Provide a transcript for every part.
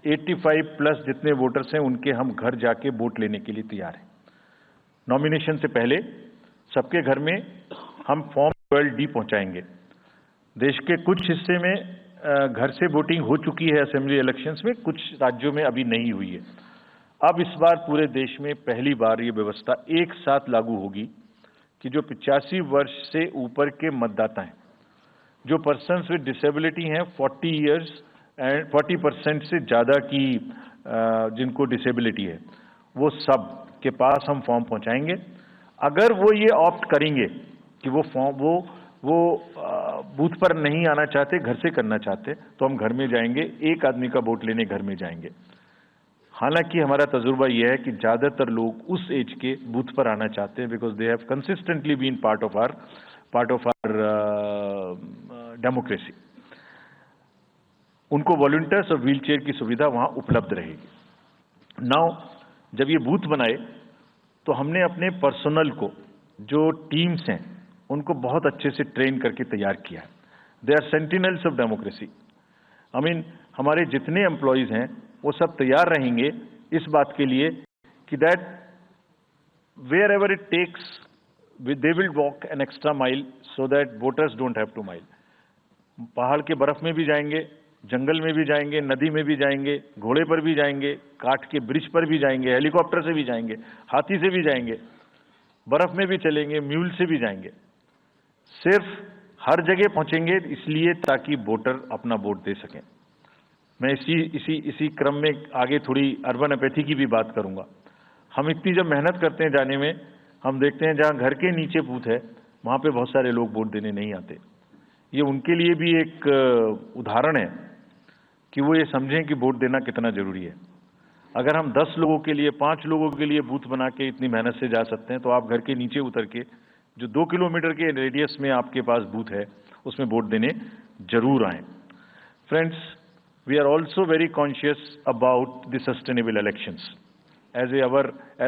85 plus जितने voters हैं उनके हम घर जाके वोट लेने के लिए तैयार हैं। नॉमिनेशन से पहले सबके घर में हम फॉर्म 12D पहुंचाएंगे। देश के कुछ हिस्से में घर से वोटिंग हो चुकी है असेंबली इलेक्शंस में, कुछ राज्यों में अभी नहीं हुई है। अब इस बार पूरे देश में पहली बार ये व्यवस्था एक साथ लागू होगी कि जो 85 वर्ष से ऊपर के मतदाता हैं, जो पर्सन्स विद डिसेबिलिटी हैं, 40 इयर्स एंड 40% से ज़्यादा की जिनको डिसेबिलिटी है, वो सब के पास हम फॉर्म पहुंचाएंगे। अगर वो ये ऑप्ट करेंगे कि वो बूथ पर नहीं आना चाहते, घर से करना चाहते, तो हम घर में जाएंगे, एक आदमी का वोट लेने घर में जाएंगे। हालांकि हमारा तजुर्बा यह है कि ज़्यादातर लोग उस एज के बूथ पर आना चाहते हैं, because they have consistently been part of our democracy. उनको वॉलंटियर्स और व्हील चेयर की सुविधा वहां उपलब्ध रहेगी। नाउ जब ये बूथ बनाए तो हमने अपने पर्सनल को, जो टीम्स हैं, उनको बहुत अच्छे से ट्रेन करके तैयार किया है। They are sentinels of democracy. हमारे जितने एम्प्लॉयज हैं वो सब तैयार रहेंगे इस बात के लिए कि that wherever it takes they will walk an extra mile so that voters don't have to mile. पहाड़ के बर्फ में भी जाएंगे, जंगल में भी जाएंगे, नदी में भी जाएंगे, घोड़े पर भी जाएंगे, काठ के ब्रिज पर भी जाएंगे, हेलीकॉप्टर से भी जाएंगे, हाथी से भी जाएंगे, बर्फ में भी चलेंगे, म्यूल से भी जाएंगे। सिर्फ हर जगह पहुंचेंगे इसलिए ताकि वोटर अपना वोट दे सकें। मैं इसी क्रम में आगे थोड़ी अर्बन एपैथी की भी बात करूंगा। हम इतनी जब मेहनत करते हैं जाने में, हम देखते हैं जहां घर के नीचे बूथ है वहां पे बहुत सारे लोग वोट देने नहीं आते। ये उनके लिए भी एक उदाहरण है कि वो ये समझें कि वोट देना कितना जरूरी है। अगर हम 10 लोगों के लिए, 5 लोगों के लिए बूथ बना के इतनी मेहनत से जा सकते हैं, तो आप घर के नीचे उतर के जो 2 किलोमीटर के रेडियस में आपके पास बूथ है उसमें वोट देने जरूर आए। Friends, we are also very conscious about the sustainable elections as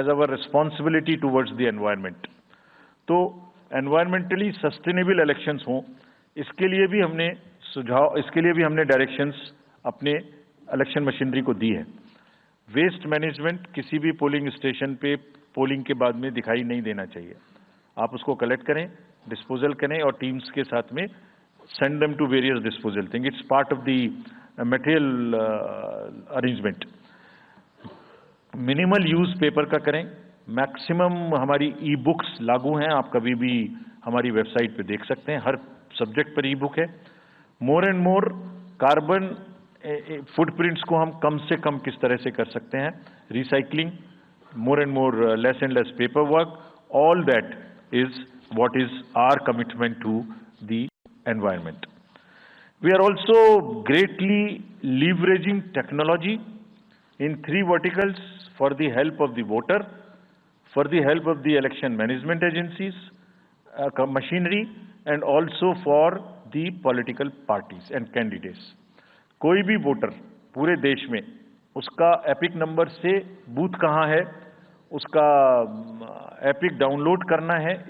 our responsibility towards the environment. तो एनवायरमेंटली सस्टेनेबल इलेक्शंस हों, इसके लिए भी हमने डायरेक्शंस अपने इलेक्शन मशीनरी को दी है। वेस्ट मैनेजमेंट किसी भी पोलिंग स्टेशन पे पोलिंग के बाद में दिखाई नहीं देना चाहिए। आप उसको कलेक्ट करें, डिस्पोजल करें और टीम्स के साथ में send them to various disposal thing. It's part of the material arrangement. Minimal use paper का करें। मैक्सिमम हमारी ई बुक्स लागू हैं, आप कभी भी हमारी वेबसाइट पे देख सकते हैं, हर सब्जेक्ट पर ई बुक है। More and more carbon footprints को हम कम से कम किस तरह से कर सकते हैं, recycling, more and more less and less paper work, all that is what is our commitment to the environment. We are also greatly leveraging technology in 3 verticals for the help of the voter, for the help of the election management agencies, machinery, and also for the political parties and candidates. कोई भी voter पूरे देश में उसका epic number से booth कहाँ है, उसका एपिक डाउनलोड करना है,